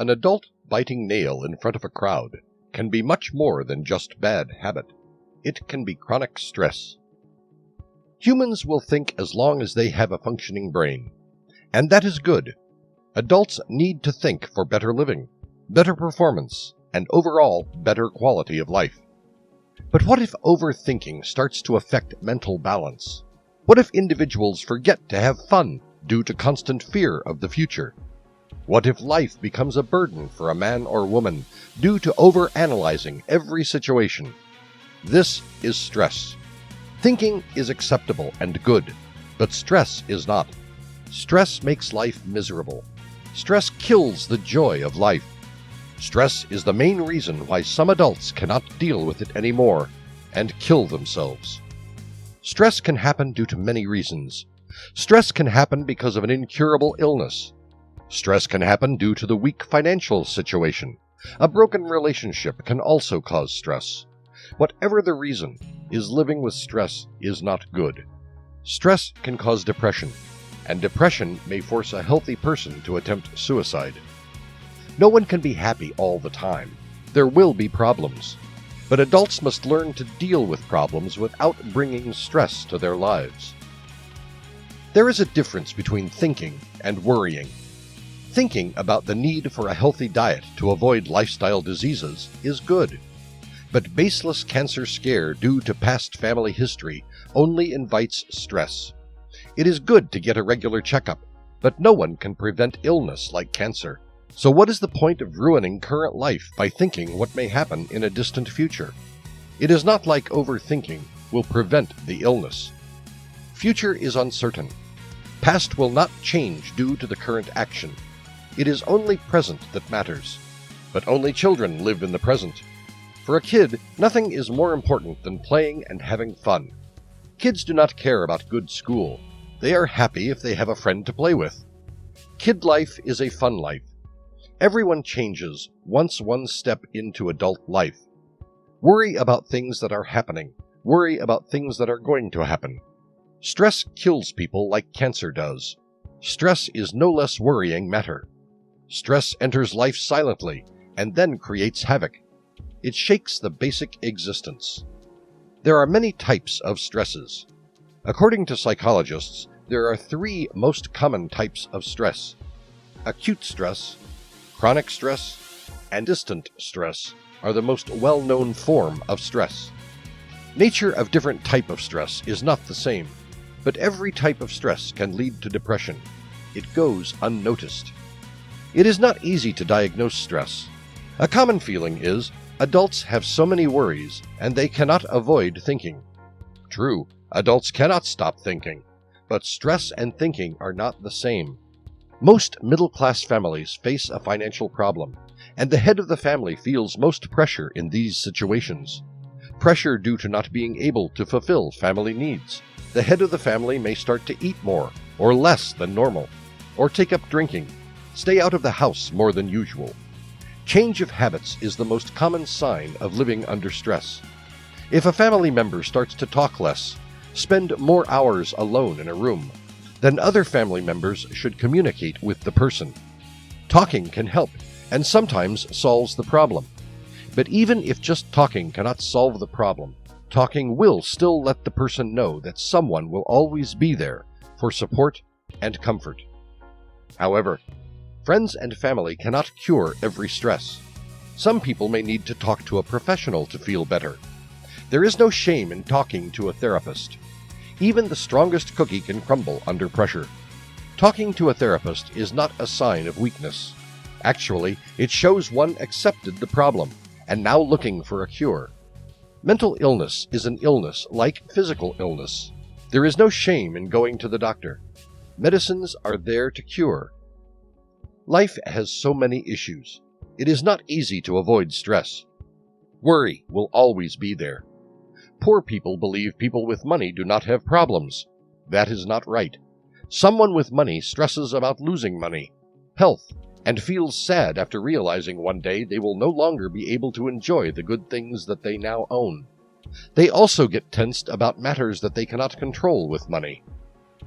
An adult biting nail in front of a crowd can be much more than just bad habit. It can be chronic stress. Humans will think as long as they have a functioning brain, and that is good. Adults need to think for better living, better performance, and overall better quality of life. But what if overthinking starts to affect mental balance? What if individuals forget to have fun due to constant fear of the future? What if life becomes a burden for a man or woman due to overanalyzing every situation? This is stress. Thinking is acceptable and good, but stress is not. Stress makes life miserable. Stress kills the joy of life. Stress is the main reason why some adults cannot deal with it anymore and kill themselves. Stress can happen due to many reasons. Stress can happen because of an incurable illness. Stress can happen due to the weak financial situation. A broken relationship can also cause stress. Whatever the reason, living with stress is not good. Stress can cause depression, and depression may force a healthy person to attempt suicide. No one can be happy all the time. There will be problems. But adults must learn to deal with problems without bringing stress to their lives. There is a difference between thinking and worrying. Thinking about the need for a healthy diet to avoid lifestyle diseases is good. But baseless cancer scare due to past family history only invites stress. It is good to get a regular checkup, but no one can prevent illness like cancer. So what is the point of ruining current life by thinking what may happen in a distant future? It is not like overthinking will prevent the illness. Future is uncertain. Past will not change due to the current action. It is only present that matters. But only children live in the present. For a kid, nothing is more important than playing and having fun. Kids do not care about good school. They are happy if they have a friend to play with. Kid life is a fun life. Everyone changes once one step into adult life. Worry about things that are happening. Worry about things that are going to happen. Stress kills people like cancer does. Stress is no less worrying matter. Stress enters life silently and then creates havoc. It shakes the basic existence. There are many types of stresses. According to psychologists, there are 3 most common types of stress: acute stress, chronic stress, and distant stress are the most well-known form of stress. Nature of different type of stress is not the same, but every type of stress can lead to depression. It goes unnoticed. It is not easy to diagnose stress. A common feeling is adults have so many worries and they cannot avoid thinking. True, adults cannot stop thinking, but stress and thinking are not the same. Most middle-class families face a financial problem, and the head of the family feels most pressure in these situations. Pressure due to not being able to fulfill family needs. The head of the family may start to eat more or less than normal, or take up drinking, stay out of the house more than usual. Change of habits is the most common sign of living under stress. If a family member starts to talk less, spend more hours alone in a room, then other family members should communicate with the person. Talking can help, and sometimes solves the problem. But even if just talking cannot solve the problem, talking will still let the person know that someone will always be there for support and comfort. However, friends and family cannot cure every stress. Some people may need to talk to a professional to feel better. There is no shame in talking to a therapist. Even the strongest cookie can crumble under pressure. Talking to a therapist is not a sign of weakness. Actually, it shows one accepted the problem and now looking for a cure. Mental illness is an illness like physical illness. There is no shame in going to the doctor. Medicines are there to cure. Life has so many issues. It is not easy to avoid stress. Worry will always be there. Poor people believe people with money do not have problems. That is not right. Someone with money stresses about losing money, health, and feels sad after realizing one day they will no longer be able to enjoy the good things that they now own. They also get tensed about matters that they cannot control with money.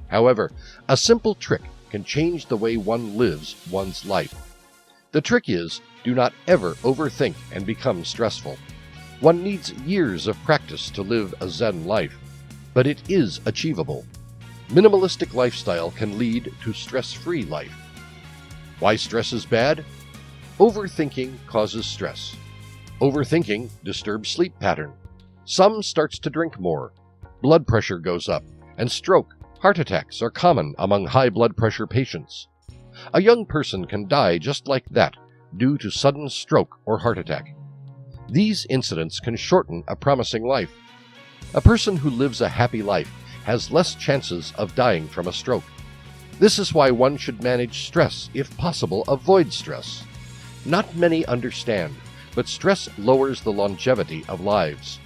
However, a simple trick can change the way one lives one's life. The trick is, do not ever overthink and become stressful. One needs years of practice to live a Zen life, but it is achievable. Minimalistic lifestyle can lead to stress-free life. Why stress is bad? Overthinking causes stress. Overthinking disturbs sleep pattern. Some starts to drink more. Blood pressure goes up, and stroke, heart attacks are common among high blood pressure patients. A young person can die just like that due to sudden stroke or heart attack. These incidents can shorten a promising life. A person who lives a happy life has less chances of dying from a stroke. This is why one should manage stress, if possible, avoid stress. Not many understand, but stress lowers the longevity of lives.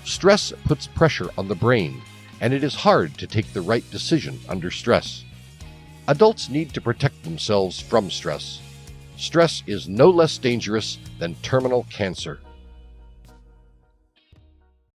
Stress puts pressure on the brain, and it is hard to take the right decision under stress. Adults need to protect themselves from stress. Stress is no less dangerous than terminal cancer.